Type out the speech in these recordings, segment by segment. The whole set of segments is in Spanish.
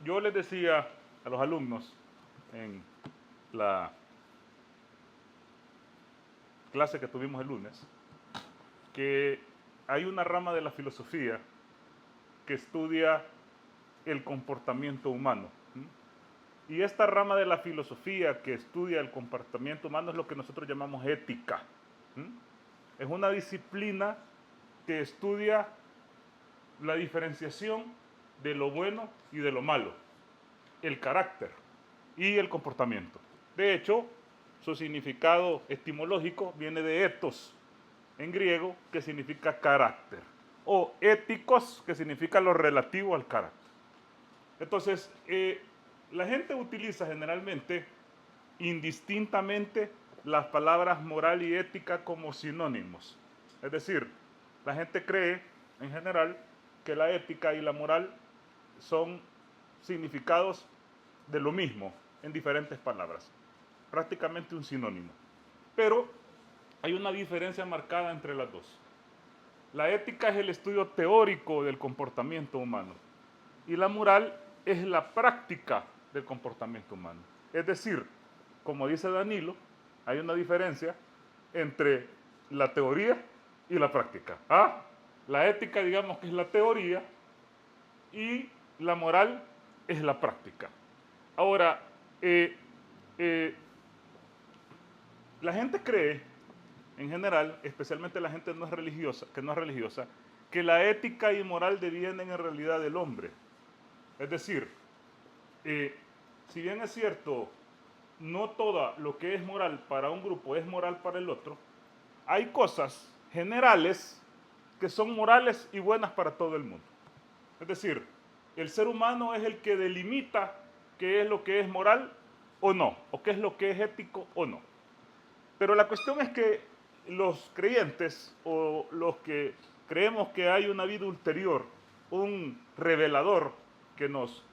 Yo les decía a los alumnos en la clase que tuvimos el lunes que hay una rama de la filosofía que estudia el comportamiento humano. Y esta rama de la filosofía que estudia el comportamiento humano es lo que nosotros llamamos ética. Es una disciplina que estudia la diferenciación de lo bueno y de lo malo, el carácter y el comportamiento. De hecho, su significado etimológico viene de ethos, en griego, que significa carácter, o éticos, que significa lo relativo al carácter. Entonces, la gente utiliza generalmente, indistintamente, las palabras moral y ética como sinónimos. Es decir, la gente cree, en general, que la ética y la moral son significados de lo mismo, en diferentes palabras. Prácticamente un sinónimo. Pero hay una diferencia marcada entre las dos. La ética es el estudio teórico del comportamiento humano y la moral es la práctica del comportamiento humano. Es decir, como dice Danilo, hay una diferencia entre la teoría y la práctica. La ética, digamos que es la teoría y la moral es la práctica. Ahora, la gente cree, en general, especialmente la gente que no es religiosa, que la ética y moral devienen en realidad del hombre. Es decir, si bien es cierto, no todo lo que es moral para un grupo es moral para el otro, hay cosas generales que son morales y buenas para todo el mundo. Es decir, el ser humano es el que delimita qué es lo que es moral o no, o qué es lo que es ético o no. Pero la cuestión es que los creyentes o los que creemos que hay una vida ulterior, un revelador que nos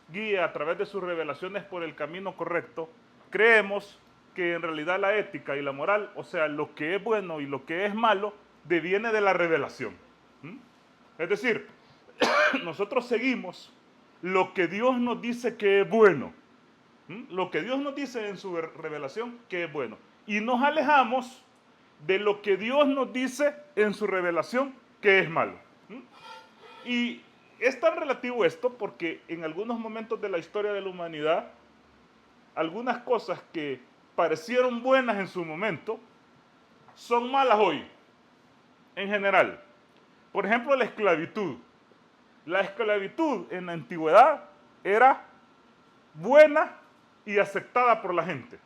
guía a través de sus revelaciones por el camino correcto, creemos que en realidad la ética y la moral, o sea, lo que es bueno y lo que es malo, deviene de la revelación. Es decir, nosotros seguimos lo que Dios nos dice que es bueno, lo que Dios nos dice en su revelación que es bueno, y nos alejamos de lo que Dios nos dice en su revelación que es malo. Y es tan relativo esto porque en algunos momentos de la historia de la humanidad, algunas cosas que parecieron buenas en su momento son malas hoy, en general. Por ejemplo, la esclavitud. La esclavitud en la antigüedad era buena y aceptada por la gente.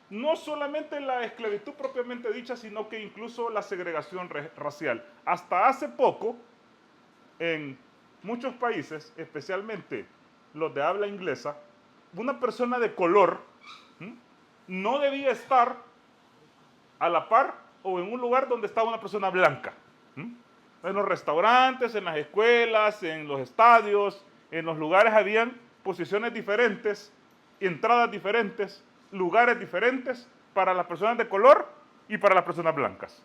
No solamente la esclavitud propiamente dicha, sino que incluso la segregación racial. Hasta hace poco, en muchos países, especialmente los de habla inglesa, una persona de color no debía estar a la par o en un lugar donde estaba una persona blanca. En los restaurantes, en las escuelas, en los estadios, en los lugares habían posiciones diferentes, entradas diferentes, lugares diferentes para las personas de color y para las personas blancas.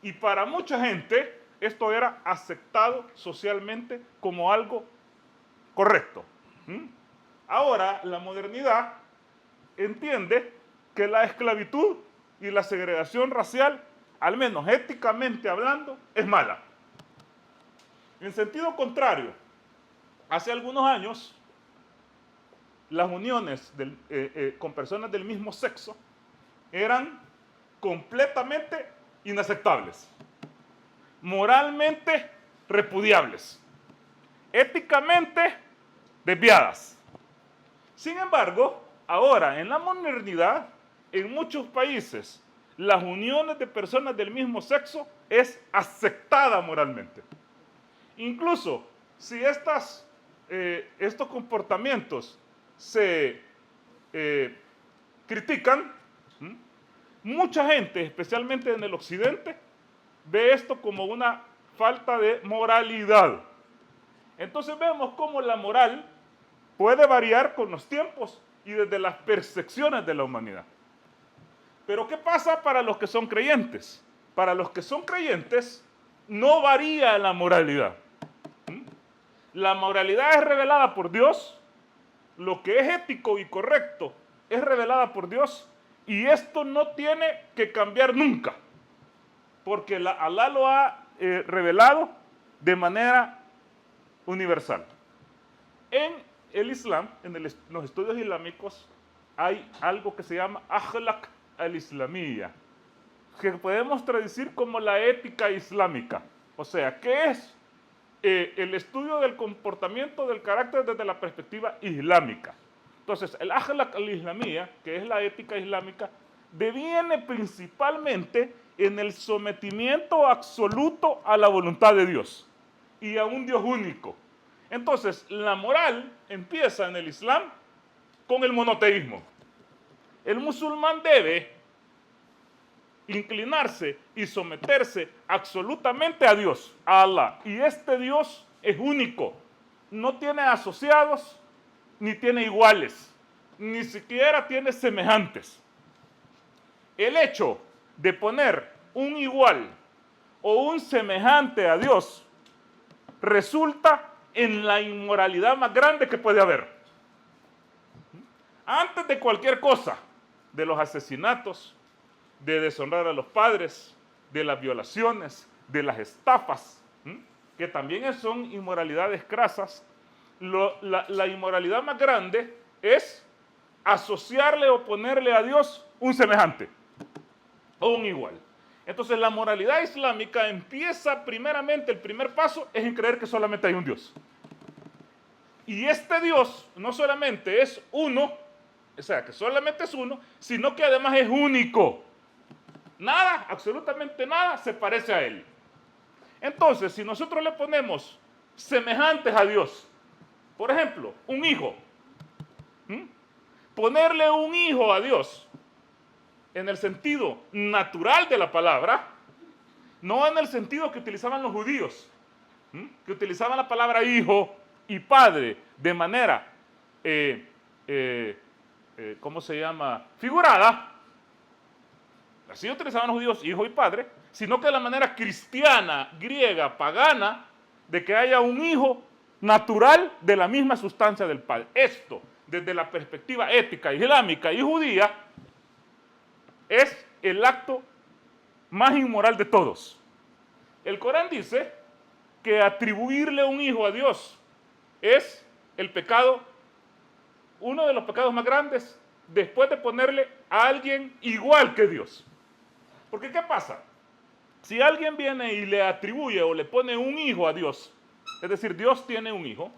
Y para mucha gente esto era aceptado socialmente como algo correcto. Ahora la modernidad entiende que la esclavitud y la segregación racial, al menos éticamente hablando, es mala. En sentido contrario, hace algunos años, las uniones con personas del mismo sexo eran completamente inaceptables, moralmente repudiables, éticamente desviadas. Sin embargo, ahora en la modernidad, en muchos países, las uniones de personas del mismo sexo es aceptada moralmente. Incluso si estos comportamientos se critican, mucha gente, especialmente en el occidente, ve esto como una falta de moralidad. Entonces vemos cómo la moral puede variar con los tiempos y desde las percepciones de la humanidad. Pero ¿qué pasa para los que son creyentes? Para los que son creyentes no varía la moralidad. La moralidad es revelada por Dios, lo que es ético y correcto es revelada por Dios, y esto no tiene que cambiar nunca, porque Alá lo ha revelado de manera universal. En el Islam, los estudios islámicos, hay algo que se llama Akhlaq al-Islamiyya, que podemos traducir como la ética islámica. O sea, ¿qué es el estudio del comportamiento del carácter desde la perspectiva islámica? Entonces, el Akhlaq al-Islamiyya, que es la ética islámica, deviene principalmente en el sometimiento absoluto a la voluntad de Dios y a un Dios único. Entonces, la moral empieza en el Islam con el monoteísmo. El musulmán debe inclinarse y someterse absolutamente a Dios, a Allah. Y este Dios es único, no tiene asociados, ni tiene iguales, ni siquiera tiene semejantes. El hecho de poner un igual o un semejante a Dios resulta en la inmoralidad más grande que puede haber. Antes de cualquier cosa, de los asesinatos, de deshonrar a los padres, de las violaciones, de las estafas, que también son inmoralidades crasas, la inmoralidad más grande es asociarle o ponerle a Dios un semejante o un igual. Entonces la moralidad islámica empieza primeramente, el primer paso es en creer que solamente hay un Dios. Y este Dios no solamente es uno, o sea, que solamente es uno, sino que además es único. Nada, absolutamente nada se parece a Él. Entonces, si nosotros le ponemos semejantes a Dios, por ejemplo, un hijo, ponerle un hijo a Dios, en el sentido natural de la palabra, no en el sentido que utilizaban los judíos, que utilizaban la palabra hijo y padre de manera, ¿cómo se llama? Figurada. Así utilizaban los judíos hijo y padre, sino que de la manera cristiana, griega, pagana, de que haya un hijo natural de la misma sustancia del padre. Esto, desde la perspectiva ética, islámica y judía, es el acto más inmoral de todos. El Corán dice que atribuirle un hijo a Dios es el pecado, uno de los pecados más grandes, después de ponerle a alguien igual que Dios. Porque ¿qué pasa? Si alguien viene y le atribuye o le pone un hijo a Dios, es decir, Dios tiene un hijo,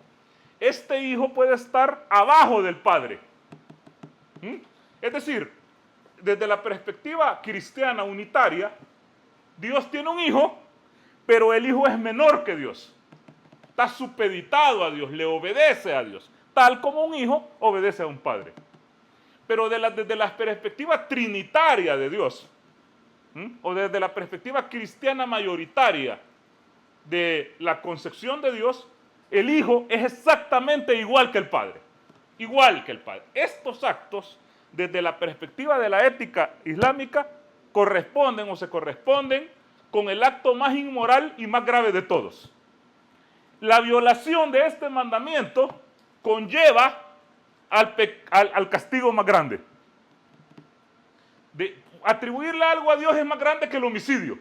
este hijo puede estar abajo del padre. Es decir, desde la perspectiva cristiana unitaria, Dios tiene un hijo, pero el hijo es menor que Dios. Está supeditado a Dios, le obedece a Dios, tal como un hijo obedece a un padre. Pero desde la perspectiva trinitaria de Dios, o desde la perspectiva cristiana mayoritaria de la concepción de Dios, el hijo es exactamente igual que el padre. Igual que el padre. Estos actos, desde la perspectiva de la ética islámica, corresponden o se corresponden con el acto más inmoral y más grave de todos. La violación de este mandamiento conlleva al castigo más grande. Atribuirle algo a Dios es más grande que el homicidio.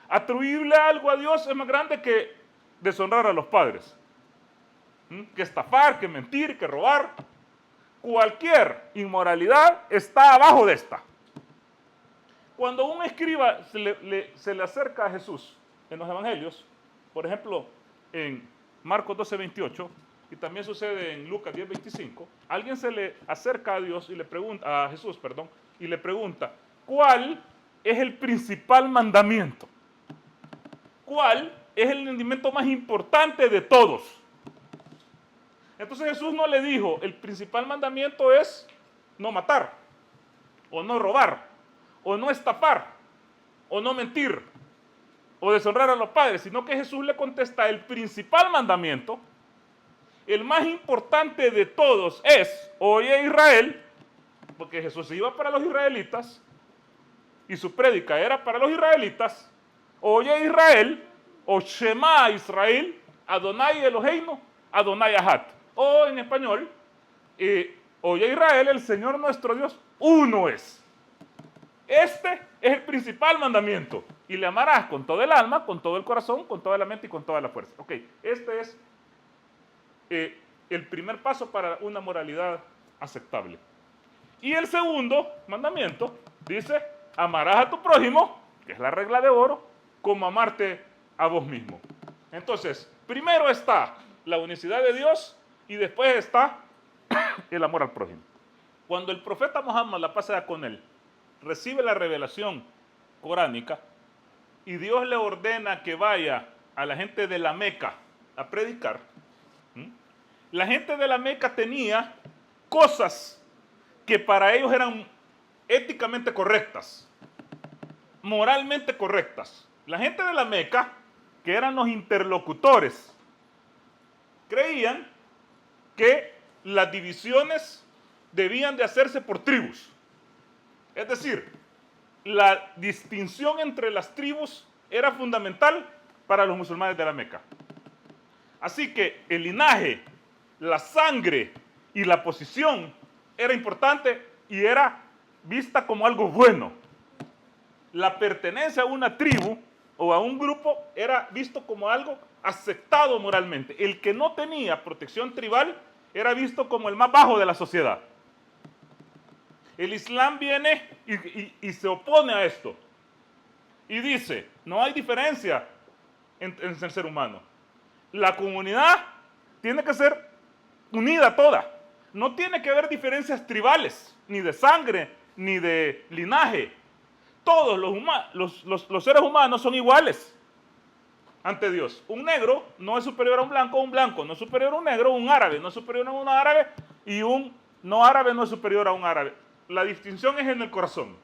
Atribuirle algo a Dios es más grande que deshonrar a los padres. Que estafar, que mentir, que robar. Cualquier inmoralidad está abajo de esta. Cuando un escriba se le acerca a Jesús en los evangelios, por ejemplo, en Marcos 12:28, y también sucede en Lucas 10:25, alguien se le acerca a Dios y le pregunta, a Jesús, perdón, y le pregunta, ¿cuál es el principal mandamiento? ¿Cuál es el mandamiento más importante de todos? Entonces Jesús no le dijo, el principal mandamiento es no matar, o no robar, o no estafar, o no mentir, o deshonrar a los padres, sino que Jesús le contesta, el principal mandamiento, el más importante de todos es, oye Israel, porque Jesús iba para los israelitas, y su prédica era para los israelitas, oye Israel, o Shema Israel, Adonai Eloheinu, Adonai Ahad. O en español, oye Israel, el Señor nuestro Dios, uno es. Este es el principal mandamiento. Y le amarás con todo el alma, con todo el corazón, con toda la mente y con toda la fuerza. Ok, este es el primer paso para una moralidad aceptable. Y el segundo mandamiento dice, amarás a tu prójimo, que es la regla de oro, como amarte a vos mismo. Entonces, primero está la unicidad de Dios y después está el amor al prójimo. Cuando el profeta Muhammad, la paz sea con él, recibe la revelación coránica y Dios le ordena que vaya a la gente de la Meca a predicar, la gente de la Meca tenía cosas que para ellos eran éticamente correctas, moralmente correctas. La gente de la Meca, que eran los interlocutores, creían que las divisiones debían de hacerse por tribus. Es decir, la distinción entre las tribus era fundamental para los musulmanes de la Meca. Así que el linaje, la sangre y la posición era importante y era vista como algo bueno. La pertenencia a una tribu o a un grupo era visto como algo aceptado moralmente. El que no tenía protección tribal era visto como el más bajo de la sociedad. El Islam viene y se opone a esto. Y dice, no hay diferencia en el ser humano. La comunidad tiene que ser unida toda. No tiene que haber diferencias tribales, ni de sangre, ni de linaje. Todos los seres humanos son iguales ante Dios. Un negro no es superior a un blanco no es superior a un negro, un árabe no es superior a un árabe y un no árabe no es superior a un árabe. La distinción es en el corazón.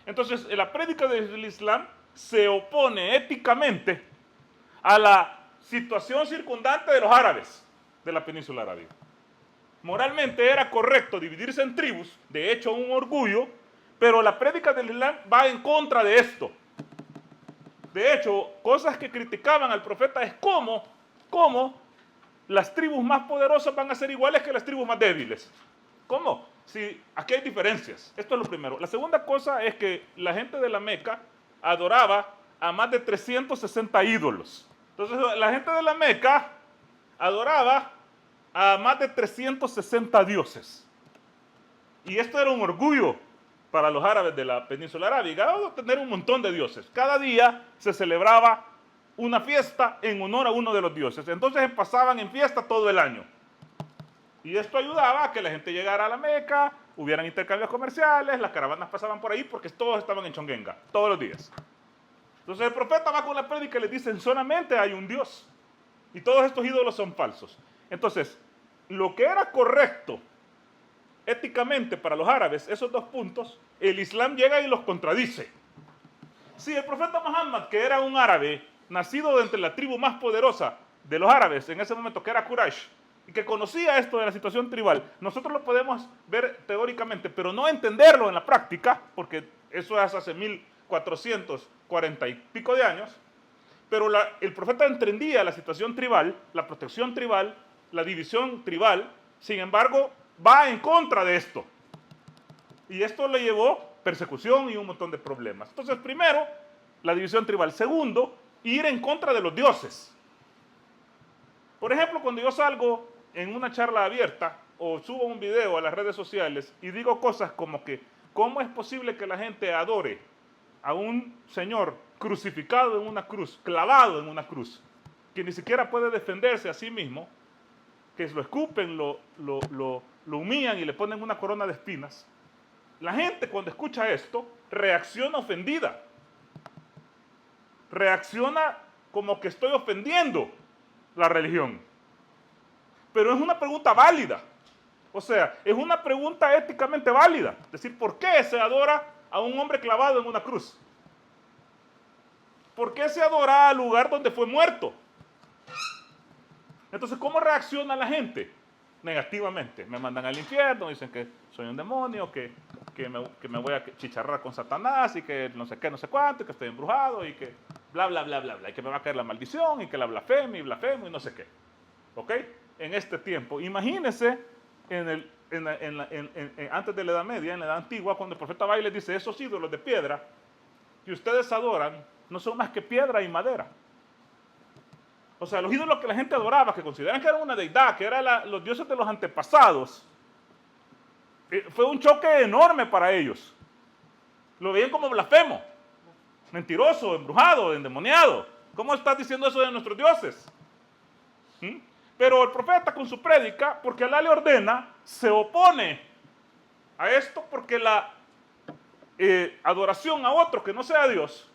Entonces, la prédica del Islam se opone éticamente a la situación circundante de los árabes de la península arábiga. Moralmente era correcto dividirse en tribus, de hecho un orgullo, pero la prédica del Islam va en contra de esto. De hecho, cosas que criticaban al profeta es cómo las tribus más poderosas van a ser iguales que las tribus más débiles. ¿Cómo? Si aquí hay diferencias. Esto es lo primero. La segunda cosa es que la gente de la Meca adoraba a más de 360 ídolos. Entonces, la gente de la Meca adoraba a más de 360 dioses. Y esto era un orgullo para los árabes de la península arábiga, tener un montón de dioses. Cada día se celebraba una fiesta en honor a uno de los dioses. Entonces pasaban en fiesta todo el año. Y esto ayudaba a que la gente llegara a la Meca, hubieran intercambios comerciales, las caravanas pasaban por ahí porque todos estaban en Chongenga, todos los días. Entonces el profeta va con la prédica y les dice, solamente hay un Dios. Y todos estos ídolos son falsos. Entonces, lo que era correcto éticamente para los árabes, esos dos puntos, el Islam llega y los contradice. Si el profeta Muhammad, que era un árabe, nacido de entre la tribu más poderosa de los árabes, en ese momento que era Quraysh, y que conocía esto de la situación tribal, nosotros lo podemos ver teóricamente, pero no entenderlo en la práctica, porque eso es hace 1440 y pico de años, pero el profeta entendía la situación tribal, la protección tribal, la división tribal, sin embargo, va en contra de esto. Y esto le llevó persecución y un montón de problemas. Entonces, primero, la división tribal. Segundo, ir en contra de los dioses. Por ejemplo, cuando yo salgo en una charla abierta o subo un video a las redes sociales y digo cosas como que, ¿cómo es posible que la gente adore a un señor crucificado en una cruz, clavado en una cruz, que ni siquiera puede defenderse a sí mismo, que lo escupen, lo humillan y le ponen una corona de espinas? La gente cuando escucha esto reacciona ofendida. Reacciona como que estoy ofendiendo la religión. Pero es una pregunta válida. O sea, es una pregunta éticamente válida. Es decir, ¿por qué se adora a un hombre clavado en una cruz? ¿Por qué se adora al lugar donde fue muerto? Entonces, ¿cómo reacciona la gente? Negativamente. Me mandan al infierno, dicen que soy un demonio, que me voy a chicharrar con Satanás y que no sé qué, no sé cuánto, y que estoy embrujado y que bla, bla, bla, bla, bla, y que me va a caer la maldición, y que la blasfemia, y blasfemo, y no sé qué. ¿Ok? En este tiempo. Imagínense antes de la Edad Media, en la Edad Antigua, cuando el profeta va y les dice, esos ídolos de piedra que ustedes adoran no son más que piedra y madera. O sea, los ídolos que la gente adoraba, que consideran que eran una deidad, que eran los dioses de los antepasados, fue un choque enorme para ellos. Lo veían como blasfemo, mentiroso, embrujado, endemoniado. ¿Cómo estás diciendo eso de nuestros dioses? Pero el profeta con su prédica, porque Alá le ordena, se opone a esto porque la adoración a otro que no sea Dios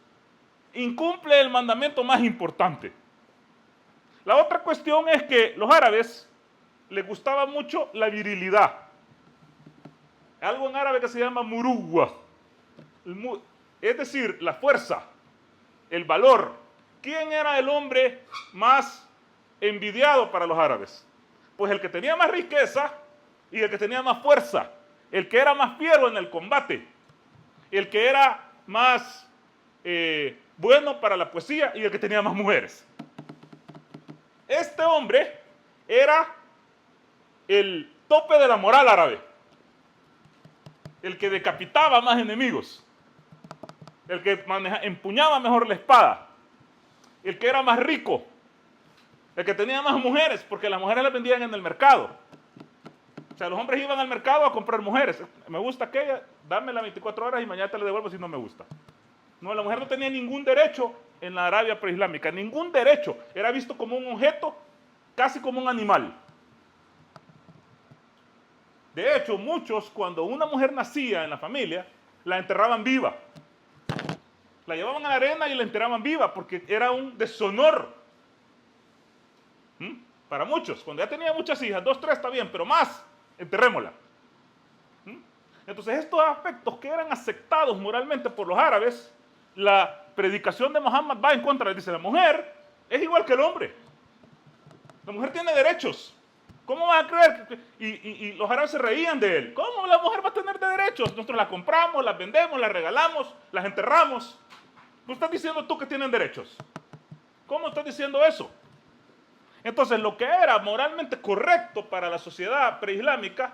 incumple el mandamiento más importante. La otra cuestión es que los árabes les gustaba mucho la virilidad. Algo en árabe que se llama muruwa. Es decir, la fuerza, el valor. ¿Quién era el hombre más envidiado para los árabes? Pues el que tenía más riqueza y el que tenía más fuerza. El que era más fiero en el combate. El que era más bueno para la poesía y el que tenía más mujeres. Este hombre era el tope de la moral árabe, el que decapitaba más enemigos, el que empuñaba mejor la espada, el que era más rico, el que tenía más mujeres, porque las mujeres las vendían en el mercado. O sea, los hombres iban al mercado a comprar mujeres. Me gusta aquella, dámela 24 horas y mañana te la devuelvo si no me gusta. No, la mujer no tenía ningún derecho en la Arabia preislámica, ningún derecho. Era visto como un objeto, casi como un animal. De hecho, muchos, cuando una mujer nacía en la familia, la enterraban viva. La llevaban a la arena y la enterraban viva porque era un deshonor. Para muchos, cuando ya tenía muchas hijas, 2, 3 está bien, pero más, enterrémosla. Entonces, estos aspectos que eran aceptados moralmente por los árabes, la predicación de Muhammad va en contra. Dice, la mujer es igual que el hombre. La mujer tiene derechos. ¿Cómo vas a creer? Y los árabes se reían de él. ¿Cómo la mujer va a tener derechos? Nosotros las compramos, las vendemos, las regalamos, las enterramos. ¿No estás diciendo tú que tienen derechos? ¿Cómo estás diciendo eso? Entonces, lo que era moralmente correcto para la sociedad preislámica,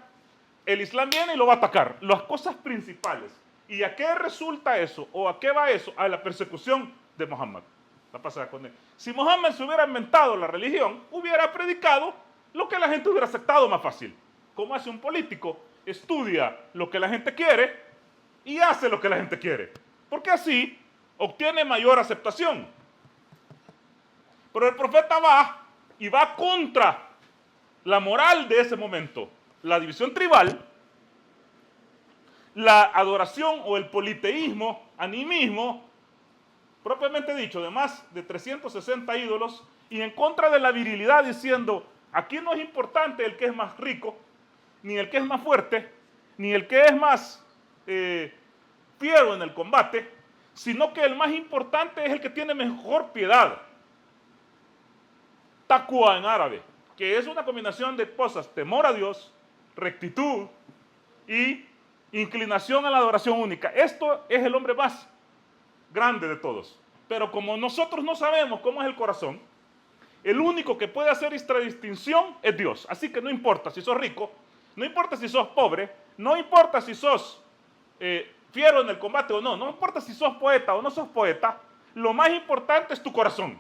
el Islam viene y lo va a atacar. Las cosas principales. ¿Y a qué resulta eso? ¿O a qué va eso? A la persecución de Muhammad. La pasada con él. Si Muhammad se hubiera inventado la religión, hubiera predicado lo que la gente hubiera aceptado más fácil. ¿Cómo hace un político? Estudia lo que la gente quiere y hace lo que la gente quiere. Porque así obtiene mayor aceptación. Pero el profeta va y va contra la moral de ese momento. La división tribal, la adoración o el politeísmo, animismo, propiamente dicho, de más de 360 ídolos, y en contra de la virilidad diciendo, aquí no es importante el que es más rico, ni el que es más fuerte, ni el que es más fiero en el combate, sino que el más importante es el que tiene mejor piedad. Taqwa en árabe, que es una combinación de cosas, temor a Dios, rectitud y inclinación a la adoración única. Esto es el hombre más grande de todos. Pero como nosotros no sabemos cómo es el corazón, el único que puede hacer esta distinción es Dios. Así que no importa si sos rico, no importa si sos pobre, no importa si sos fiero en el combate o no, no importa si sos poeta o no sos poeta, lo más importante es tu corazón.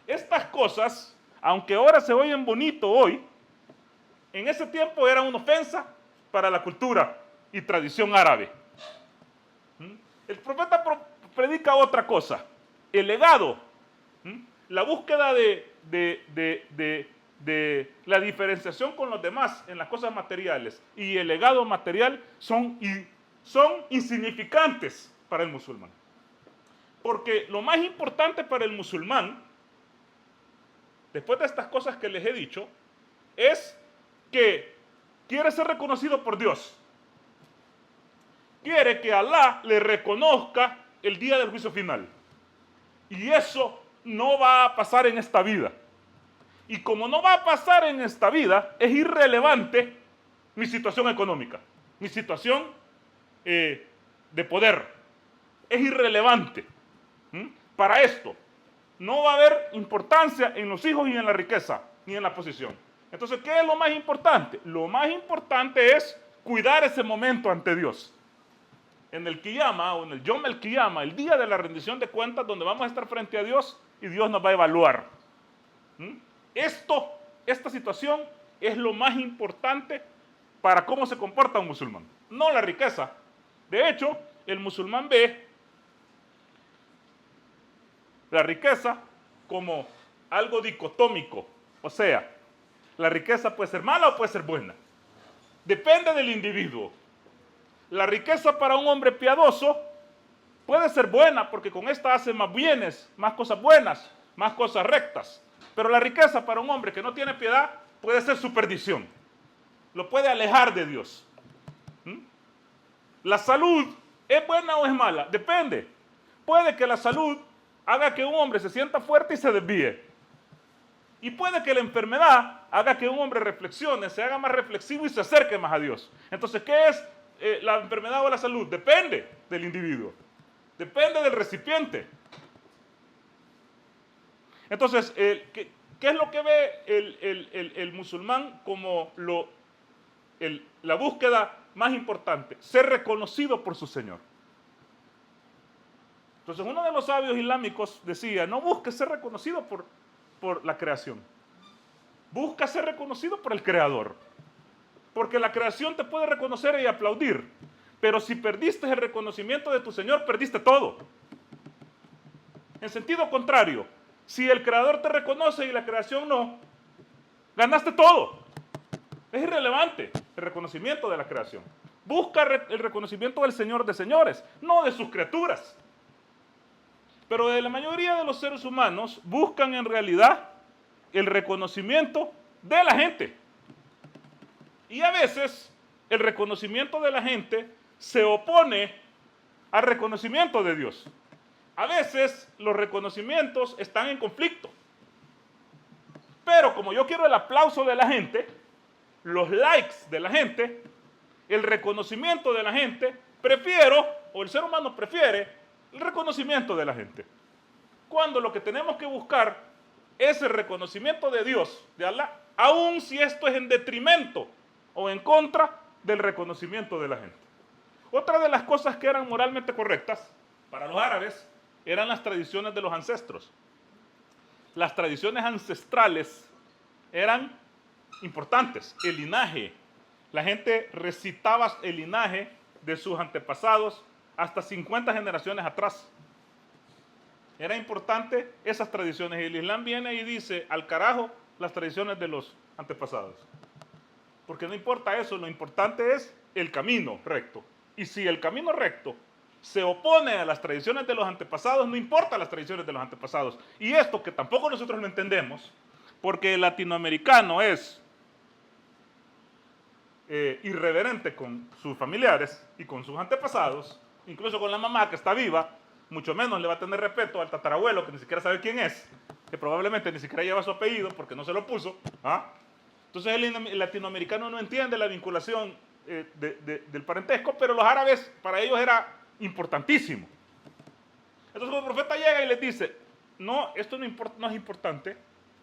Estas cosas, aunque ahora se oyen bonito hoy, en ese tiempo era una ofensa para la cultura y tradición árabe. El profeta predica otra cosa, el legado, la búsqueda de la diferenciación con los demás en las cosas materiales y el legado material son insignificantes para el musulmán. Porque lo más importante para el musulmán, después de estas cosas que les he dicho, es que quiere ser reconocido por Dios. Quiere que Alá le reconozca el día del juicio final. Y eso no va a pasar en esta vida. Y como no va a pasar en esta vida, es irrelevante mi situación económica, mi situación de poder. Es irrelevante. para esto. No va a haber importancia en los hijos y en la riqueza, ni en la posición. Entonces, ¿qué es lo más importante? Lo más importante es cuidar ese momento ante Dios. En el Kiyama, o en el Yom el Kiyama, el día de la rendición de cuentas, donde vamos a estar frente a Dios y Dios nos va a evaluar. Esta situación es lo más importante para cómo se comporta un musulmán, no la riqueza. De hecho, el musulmán ve la riqueza como algo dicotómico, o sea, la riqueza puede ser mala o puede ser buena. Depende del individuo. La riqueza para un hombre piadoso puede ser buena porque con esta hace más bienes, más cosas buenas, más cosas rectas. Pero la riqueza para un hombre que no tiene piedad puede ser su perdición. Lo puede alejar de Dios. La salud ¿es buena o es mala? Depende. Puede que la salud haga que un hombre se sienta fuerte y se desvíe. Y puede que la enfermedad haga que un hombre reflexione, se haga más reflexivo y se acerque más a Dios. Entonces, ¿qué es la enfermedad o la salud? Depende del individuo. Depende del recipiente. Entonces, ¿qué es lo que ve el musulmán como la búsqueda más importante? Ser reconocido por su Señor. Entonces, uno de los sabios islámicos decía, no busques ser reconocido por la creación. Busca ser reconocido por el Creador. Porque la creación te puede reconocer y aplaudir. Pero si perdiste el reconocimiento de tu Señor, perdiste todo. En sentido contrario, si el Creador te reconoce y la creación no, ganaste todo. Es irrelevante el reconocimiento de la creación. Busca el reconocimiento del Señor de señores, no de sus criaturas. Pero de la mayoría de los seres humanos buscan en realidad el reconocimiento de la gente. Y a veces el reconocimiento de la gente se opone al reconocimiento de Dios. A veces los reconocimientos están en conflicto. Pero como yo quiero el aplauso de la gente, los likes de la gente, el reconocimiento de la gente, el ser humano prefiere el reconocimiento de la gente. Cuando lo que tenemos que buscar es el reconocimiento de Dios, de Allah, aun si esto es en detrimento o en contra del reconocimiento de la gente. Otra de las cosas que eran moralmente correctas para los árabes eran las tradiciones de los ancestros. Las tradiciones ancestrales eran importantes. El linaje. La gente recitaba el linaje de sus antepasados hasta 50 generaciones atrás. Era importante esas tradiciones. Y el Islam viene y dice, al carajo, las tradiciones de los antepasados. Porque no importa eso, lo importante es el camino recto. Y si el camino recto se opone a las tradiciones de los antepasados, no importa las tradiciones de los antepasados. Y esto que tampoco nosotros lo entendemos, porque el latinoamericano es irreverente con sus familiares y con sus antepasados, incluso con la mamá que está viva, mucho menos le va a tener respeto al tatarabuelo que ni siquiera sabe quién es, que probablemente ni siquiera lleva su apellido porque no se lo puso. Entonces el latinoamericano no entiende la vinculación del parentesco, pero los árabes para ellos era importantísimo. Entonces el profeta llega y les dice, no, esto no es importante,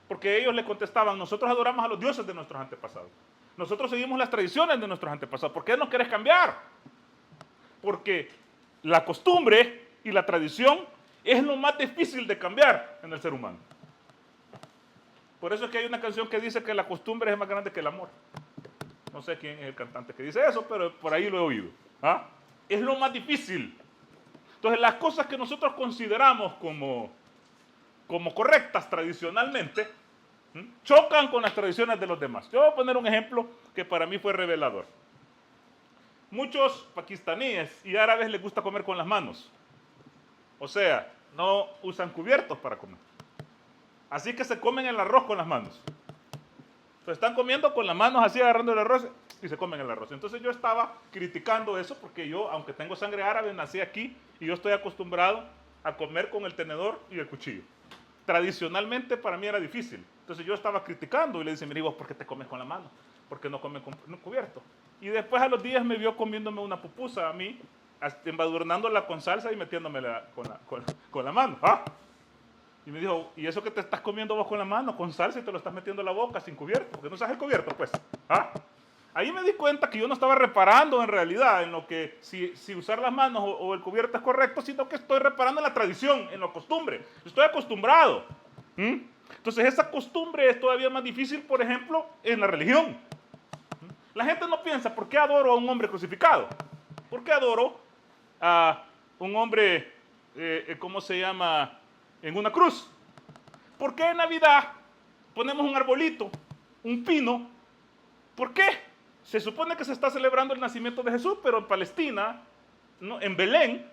porque ellos le contestaban, nosotros adoramos a los dioses de nuestros antepasados. Nosotros seguimos las tradiciones de nuestros antepasados. ¿Por qué no querés cambiar? Porque la costumbre y la tradición es lo más difícil de cambiar en el ser humano. Por eso es que hay una canción que dice que la costumbre es más grande que el amor. No sé quién es el cantante que dice eso, pero por ahí lo he oído. Es lo más difícil. Entonces, las cosas que nosotros consideramos como correctas tradicionalmente, chocan con las tradiciones de los demás. Yo voy a poner un ejemplo que para mí fue revelador. Muchos pakistaníes y árabes les gusta comer con las manos. O sea, no usan cubiertos para comer. Así que se comen el arroz con las manos. Entonces están comiendo con las manos así, agarrando el arroz y se comen el arroz. Entonces yo estaba criticando eso porque yo, aunque tengo sangre árabe, nací aquí y yo estoy acostumbrado a comer con el tenedor y el cuchillo. Tradicionalmente para mí era difícil. Entonces yo estaba criticando y le dice, mire, ¿vos por qué te comes con la mano? ¿Por qué no comes con cubierto? Y después a los días me vio comiéndome una pupusa a mí, embadurnándola con salsa y metiéndomela con la mano. Y me dijo, ¿y eso que te estás comiendo vos con la mano, con salsa y te lo estás metiendo en la boca sin cubierto? Porque no sabes el cubierto, pues. ¿Ah? Ahí me di cuenta que yo no estaba reparando en realidad en lo que si usar las manos o el cubierto es correcto, sino que estoy reparando en la tradición, en la costumbre. Estoy acostumbrado. Entonces esa costumbre es todavía más difícil, por ejemplo, en la religión. La gente no piensa, ¿por qué adoro a un hombre crucificado? ¿Por qué adoro a un hombre, ¿cómo se llama?, en una cruz? ¿Por qué en Navidad ponemos un arbolito, un pino? ¿Por qué? Se supone que se está celebrando el nacimiento de Jesús, pero en Palestina, ¿no?, en Belén,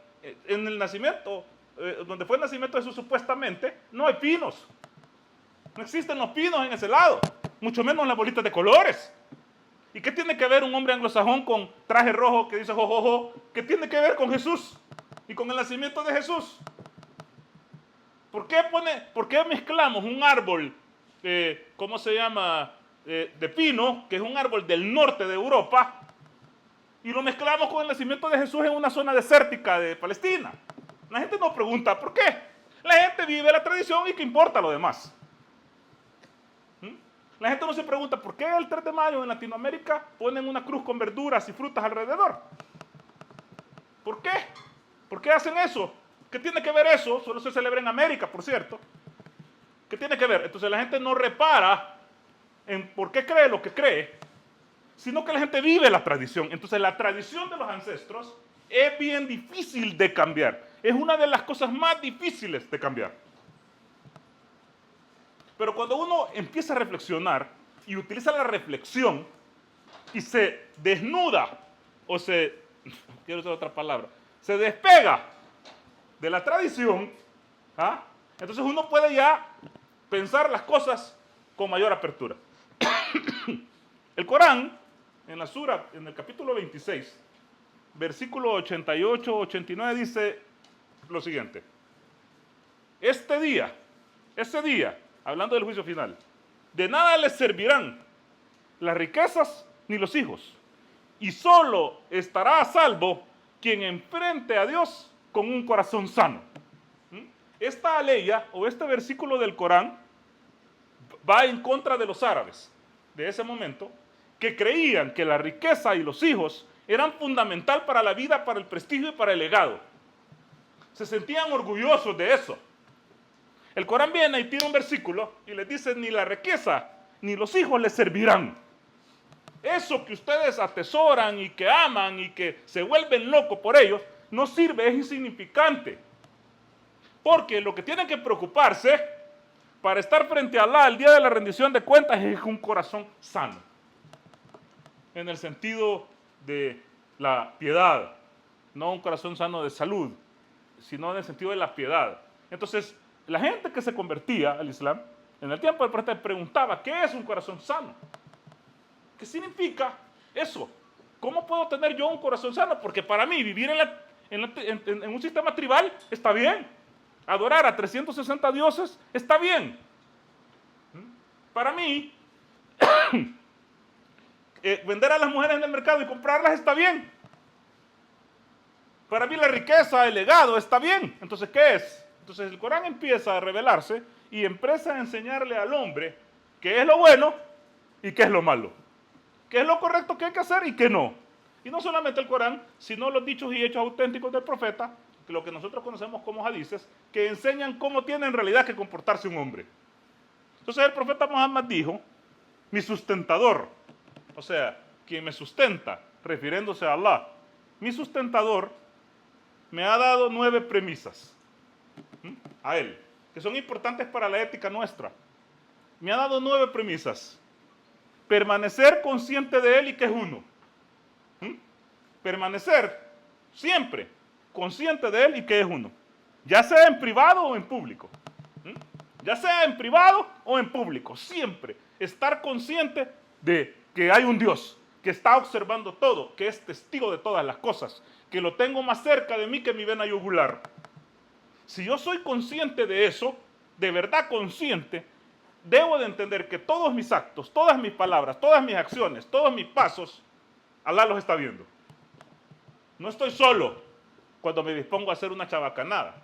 en el nacimiento, donde fue el nacimiento de Jesús supuestamente, no hay pinos. No existen los pinos en ese lado, mucho menos las bolitas de colores. ¿Y qué tiene que ver un hombre anglosajón con traje rojo que dice jojojo? ¿Qué tiene que ver con Jesús y con el nacimiento de Jesús? ¿Por qué mezclamos un árbol, ¿cómo se llama?, de pino, que es un árbol del norte de Europa, y lo mezclamos con el nacimiento de Jesús en una zona desértica de Palestina? La gente no pregunta ¿por qué? La gente vive la tradición y ¿qué importa lo demás? La gente no se pregunta ¿por qué el 3 de mayo en Latinoamérica ponen una cruz con verduras y frutas alrededor? ¿Por qué? ¿Por qué hacen eso? ¿Qué tiene que ver eso? Solo se celebra en América, por cierto. ¿Qué tiene que ver? Entonces la gente no repara en por qué cree lo que cree, sino que la gente vive la tradición. Entonces la tradición de los ancestros es bien difícil de cambiar. Es una de las cosas más difíciles de cambiar. Pero cuando uno empieza a reflexionar y utiliza la reflexión y se desnuda, o quiero usar otra palabra, se despega de la tradición, entonces uno puede ya pensar las cosas con mayor apertura. El Corán, en la sura, en el capítulo 26, versículo 88-89, dice lo siguiente: ese día, hablando del juicio final, de nada les servirán las riquezas ni los hijos, y solo estará a salvo quien enfrente a Dios con un corazón sano. Esta aleya o este versículo del Corán va en contra de los árabes de ese momento, que creían que la riqueza y los hijos eran fundamental para la vida, para el prestigio y para el legado. Se sentían orgullosos de eso. El Corán viene y tira un versículo y les dice: ni la riqueza ni los hijos les servirán. Eso que ustedes atesoran y que aman y que se vuelven locos por ellos, no sirve, es insignificante. Porque lo que tienen que preocuparse para estar frente a Allah el día de la rendición de cuentas es un corazón sano. En el sentido de la piedad, no un corazón sano de salud, sino en el sentido de la piedad. Entonces, la gente que se convertía al Islam, en el tiempo del profeta, preguntaba: ¿qué es un corazón sano? ¿Qué significa eso? ¿Cómo puedo tener yo un corazón sano? Porque para mí vivir en un sistema tribal está bien. Adorar a 360 dioses está bien. Para mí, vender a las mujeres en el mercado y comprarlas está bien. Para mí la riqueza, el legado está bien. Entonces, ¿qué es? Entonces el Corán empieza a revelarse y empieza a enseñarle al hombre qué es lo bueno y qué es lo malo. Qué es lo correcto que hay que hacer y qué no. Y no solamente el Corán, sino los dichos y hechos auténticos del profeta, lo que nosotros conocemos como hadices, que enseñan cómo tiene en realidad que comportarse un hombre. Entonces el profeta Muhammad dijo: mi sustentador, o sea, quien me sustenta, refiriéndose a Allah, mi sustentador me ha dado 9 premisas a él, que son importantes para la ética nuestra. Me ha dado 9 premisas. Permanecer consciente de él y que es uno. Permanecer siempre consciente de él y que es uno. Ya sea en privado o en público. Ya sea en privado o en público. Siempre estar consciente de que hay un Dios que está observando todo, que es testigo de todas las cosas, que lo tengo más cerca de mí que mi vena yugular. Si yo soy consciente de eso, de verdad consciente, debo de entender que todos mis actos, todas mis palabras, todas mis acciones, todos mis pasos, Allah los está viendo. No estoy solo cuando me dispongo a hacer una chabacanada.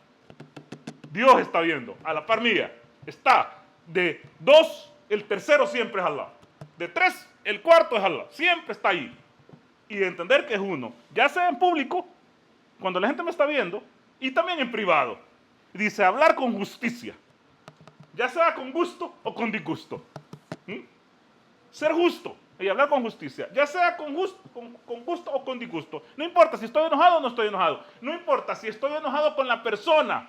Dios está viendo, a la par mía. Está de 2, el tercero siempre es Allah. De 3, el cuarto es Allah. Siempre está ahí. Y entender que es uno, ya sea en público, cuando la gente me está viendo, y también en privado. Dice, hablar con justicia. Ya sea con gusto o con disgusto. Ser justo y hablar con justicia, ya sea con gusto o con disgusto. No importa si estoy enojado o no estoy enojado. No importa si estoy enojado con la persona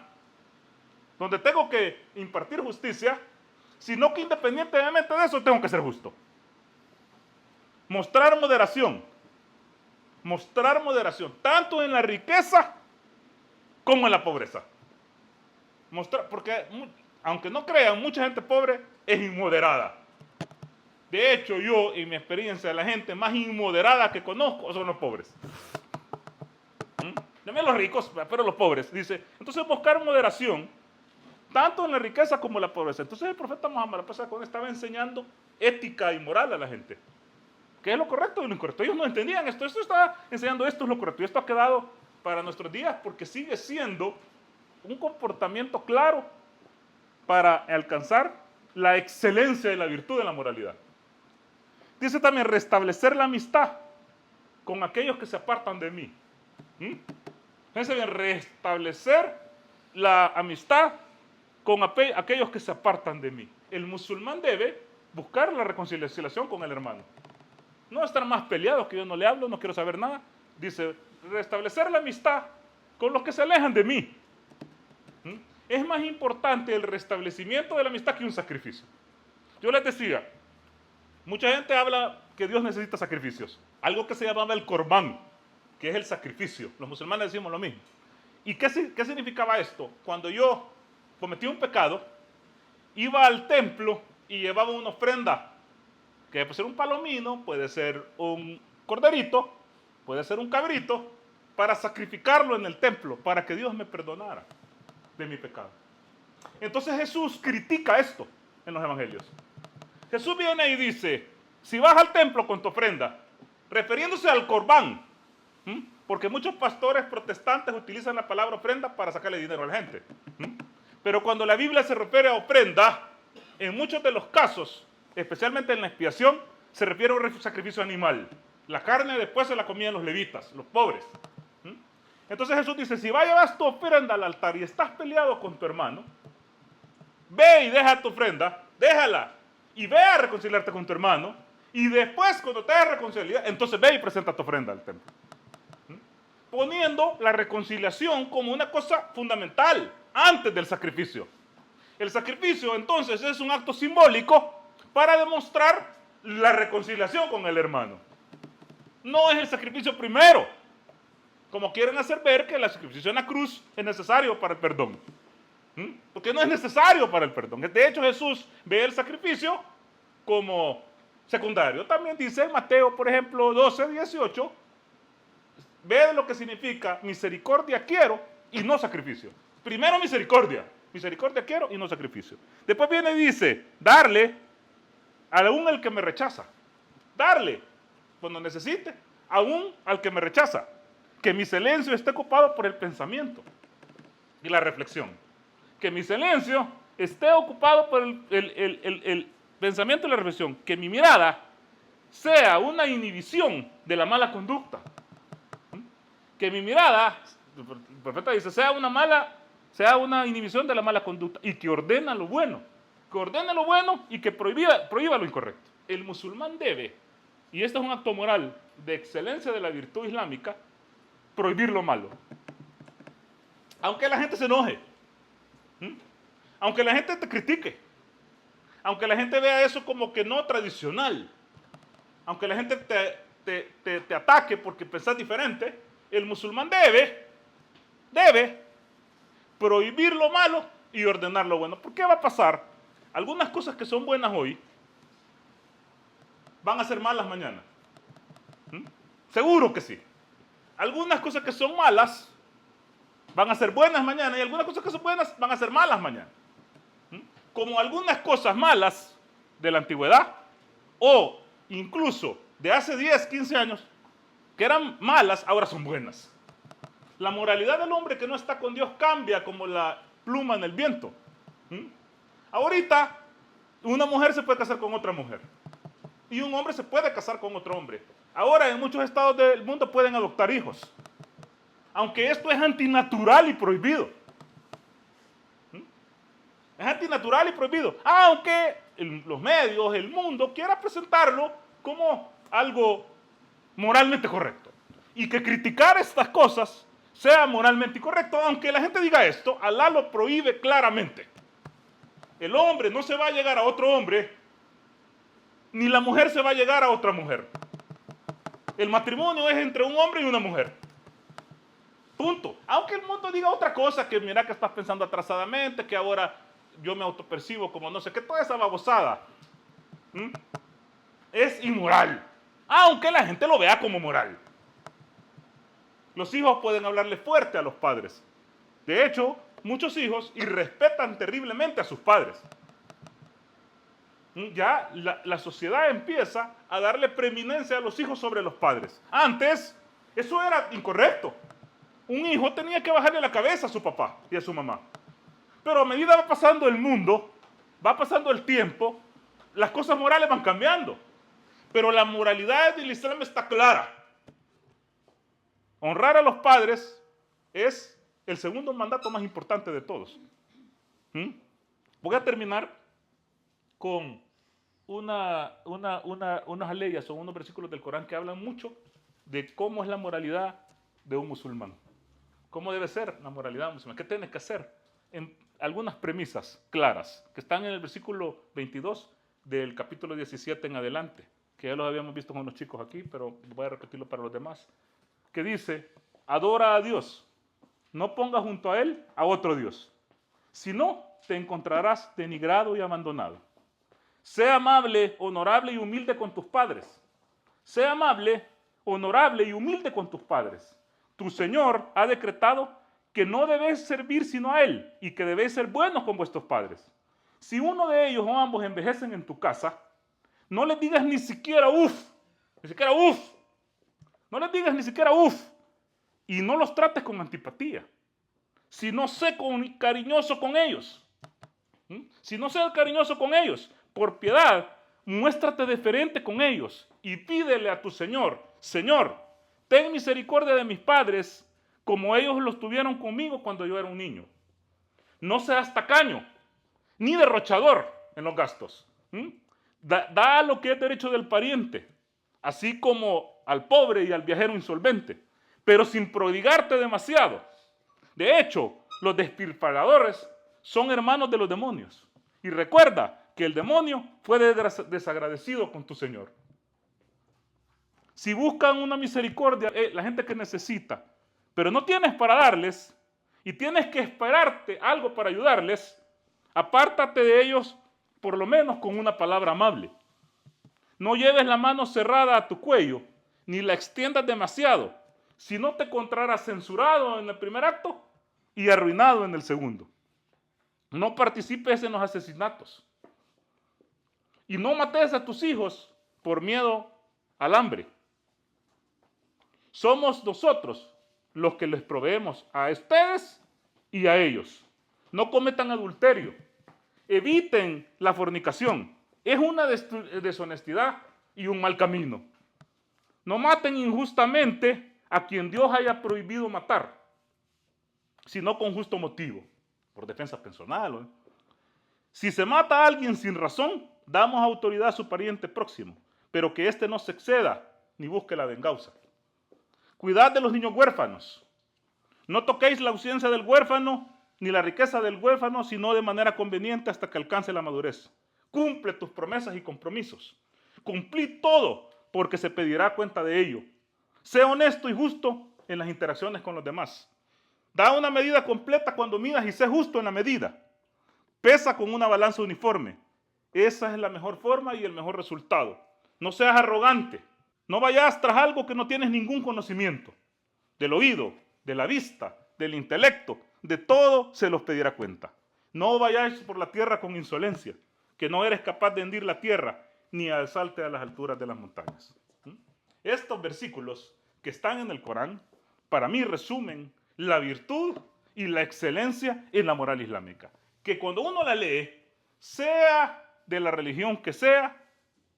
donde tengo que impartir justicia, sino que independientemente de eso tengo que ser justo. Mostrar moderación. Mostrar moderación, tanto en la riqueza como en la pobreza. Mostrar, porque aunque no crean, mucha gente pobre es inmoderada. De hecho, yo, en mi experiencia, la gente más inmoderada que conozco son los pobres. También los ricos, pero los pobres. Dice, entonces buscar moderación, tanto en la riqueza como en la pobreza. Entonces el profeta Muhammad estaba enseñando ética y moral a la gente. ¿Qué es lo correcto y lo incorrecto? Ellos no entendían esto. Esto está enseñando esto es lo correcto. Y esto ha quedado para nuestros días porque sigue siendo un comportamiento claro para alcanzar la excelencia de la virtud de la moralidad. Dice también restablecer la amistad con aquellos que se apartan de mí. Fíjense bien, restablecer la amistad con aquellos que se apartan de mí. El musulmán debe buscar la reconciliación con el hermano. No estar más peleados, que yo no le hablo, no quiero saber nada. Dice, restablecer la amistad con los que se alejan de mí. Es más importante el restablecimiento de la amistad que un sacrificio. Yo les decía, mucha gente habla que Dios necesita sacrificios. Algo que se llamaba el corbán, que es el sacrificio. Los musulmanes decimos lo mismo. ¿Y qué significaba esto? Cuando yo cometí un pecado, iba al templo y llevaba una ofrenda, que puede ser un palomino, puede ser un corderito, puede ser un cabrito, para sacrificarlo en el templo, para que Dios me perdonara de mi pecado. Entonces Jesús critica esto en los evangelios. Jesús viene y dice, si vas al templo con tu ofrenda, refiriéndose al corbán, porque muchos pastores protestantes utilizan la palabra ofrenda para sacarle dinero a la gente. Pero cuando la Biblia se refiere a ofrenda, en muchos de los casos, especialmente en la expiación, se refiere a un sacrificio animal. La carne después se la comían los levitas, los pobres. Entonces Jesús dice, si vas a llevar tu ofrenda al altar y estás peleado con tu hermano, ve y deja tu ofrenda, déjala, y ve a reconciliarte con tu hermano, y después cuando te hayas reconciliado, entonces ve y presenta tu ofrenda al templo. Poniendo la reconciliación como una cosa fundamental antes del sacrificio. El sacrificio entonces es un acto simbólico para demostrar la reconciliación con el hermano. No es el sacrificio primero, como quieren hacer ver que el sacrificio en la cruz es necesario para el perdón. Porque no es necesario para el perdón. De hecho, Jesús ve el sacrificio como secundario. También dice en Mateo, por ejemplo, 12, 18, ve lo que significa misericordia quiero y no sacrificio. Primero misericordia quiero y no sacrificio. Después viene y dice, darle aún al que me rechaza. Darle cuando necesite, aún al que me rechaza. Que mi silencio esté ocupado por el pensamiento y la reflexión. Que mi silencio esté ocupado por el pensamiento y la reflexión. Que mi mirada sea una inhibición de la mala conducta. Que mi mirada, el profeta dice, sea una inhibición de la mala conducta y que ordena lo bueno. Que ordene lo bueno y que prohíba lo incorrecto. El musulmán debe, y este es un acto moral de excelencia de la virtud islámica, prohibir lo malo. Aunque la gente se enoje, aunque la gente te critique, aunque la gente vea eso como que no tradicional, aunque la gente te ataque porque pensás diferente, el musulmán debe prohibir lo malo y ordenar lo bueno. ¿Por qué va a pasar? Algunas cosas que son buenas hoy van a ser malas mañana. Seguro que sí. Algunas cosas que son malas van a ser buenas mañana y algunas cosas que son buenas van a ser malas mañana. Como algunas cosas malas de la antigüedad o incluso de hace 10, 15 años que eran malas, ahora son buenas. La moralidad del hombre que no está con Dios cambia como la pluma en el viento. ¿Mm? Ahorita, una mujer se puede casar con otra mujer. Y un hombre se puede casar con otro hombre. Ahora, en muchos estados del mundo pueden adoptar hijos. Aunque esto es antinatural y prohibido. Es antinatural y prohibido. Aunque los medios, el mundo, quiera presentarlo como algo moralmente correcto. Y que criticar estas cosas sea moralmente incorrecto, aunque la gente diga esto, Alá lo prohíbe claramente. El hombre no se va a llegar a otro hombre, ni la mujer se va a llegar a otra mujer. El matrimonio es entre un hombre y una mujer. Punto. Aunque el mundo diga otra cosa, que mira que estás pensando atrasadamente, que ahora yo me autopercibo como no sé qué, toda esa babosada es inmoral. Aunque la gente lo vea como moral. Los hijos pueden hablarle fuerte a los padres. De hecho, muchos hijos irrespetan terriblemente a sus padres. Ya la sociedad empieza a darle preeminencia a los hijos sobre los padres. Antes, eso era incorrecto. Un hijo tenía que bajarle la cabeza a su papá y a su mamá. Pero a medida va pasando el mundo, va pasando el tiempo, las cosas morales van cambiando. Pero la moralidad del Islam está clara. Honrar a los padres es el segundo mandato más importante de todos. Voy a terminar con unas leyes o unos versículos del Corán que hablan mucho de cómo es la moralidad de un musulmán. ¿Cómo debe ser la moralidad de un musulmán? ¿Qué tienes que hacer? En algunas premisas claras que están en el versículo 22 del capítulo 17 en adelante, que ya los habíamos visto con los chicos aquí, pero voy a repetirlo para los demás, que dice: adora a Dios, no pongas junto a Él a otro Dios, si no te encontrarás denigrado y abandonado. Sé amable, honorable y humilde con tus padres. Sé amable, honorable y humilde con tus padres. Tu Señor ha decretado que no debéis servir sino a Él y que debéis ser buenos con vuestros padres. Si uno de ellos o ambos envejecen en tu casa, no les digas ni siquiera uf, no les digas ni siquiera uf, y no los trates con antipatía, sino sé cariñoso con ellos. Si no sé cariñoso con ellos, por piedad, muéstrate deferente con ellos y pídele a tu Señor: Señor, ten misericordia de mis padres como ellos los tuvieron conmigo cuando yo era un niño. No seas tacaño, ni derrochador en los gastos. Da lo que es derecho del pariente, así como al pobre y al viajero insolvente, pero sin prodigarte demasiado. De hecho, los despilfarradores son hermanos de los demonios. Y recuerda que el demonio fue desagradecido con tu Señor. Si buscan una misericordia, la gente que necesita, pero no tienes para darles y tienes que esperarte algo para ayudarles, apártate de ellos por lo menos con una palabra amable. No lleves la mano cerrada a tu cuello, ni la extiendas demasiado, si no te encontrarás censurado en el primer acto y arruinado en el segundo. No participes en los asesinatos. Y no mates a tus hijos por miedo al hambre. Somos nosotros los que les proveemos a ustedes y a ellos. No cometan adulterio. Eviten la fornicación. Es una deshonestidad y un mal camino. No maten injustamente a quien Dios haya prohibido matar, sino con justo motivo, por defensa personal. Si se mata a alguien sin razón, damos autoridad a su pariente próximo, pero que éste no se exceda ni busque la venganza. Cuidad de los niños huérfanos. No toquéis la ausencia del huérfano ni la riqueza del huérfano, sino de manera conveniente hasta que alcance la madurez. Cumple tus promesas y compromisos. Cumplid todo, porque se pedirá cuenta de ello. Sé honesto y justo en las interacciones con los demás. Da una medida completa cuando midas y sé justo en la medida. Pesa con una balanza uniforme. Esa es la mejor forma y el mejor resultado. No seas arrogante. No vayas tras algo que no tienes ningún conocimiento. Del oído, de la vista, del intelecto, de todo se los pedirá cuenta. No vayáis por la tierra con insolencia, que no eres capaz de hendir la tierra ni alzarte a las alturas de las montañas. Estos versículos que están en el Corán, para mí resumen la virtud y la excelencia en la moral islámica. Que cuando uno la lee, sea de la religión que sea,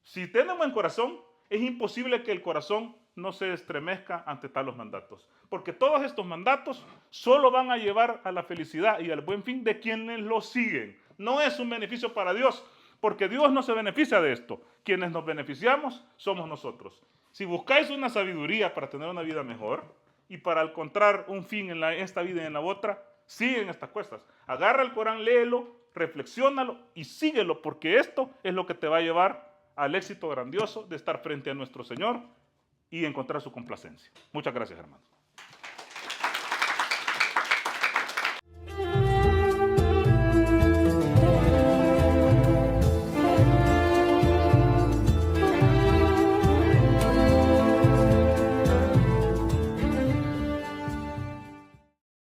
si tiene buen corazón, es imposible que el corazón no se estremezca ante tales mandatos. Porque todos estos mandatos solo van a llevar a la felicidad y al buen fin de quienes los siguen. No es un beneficio para Dios, porque Dios no se beneficia de esto. Quienes nos beneficiamos somos nosotros. Si buscáis una sabiduría para tener una vida mejor y para encontrar un fin en esta vida y en la otra, siguen estas cosas. Agarra el Corán, léelo, reflexiónalo y síguelo, porque esto es lo que te va a llevar al éxito grandioso de estar frente a nuestro Señor y encontrar su complacencia. Muchas gracias, hermanos.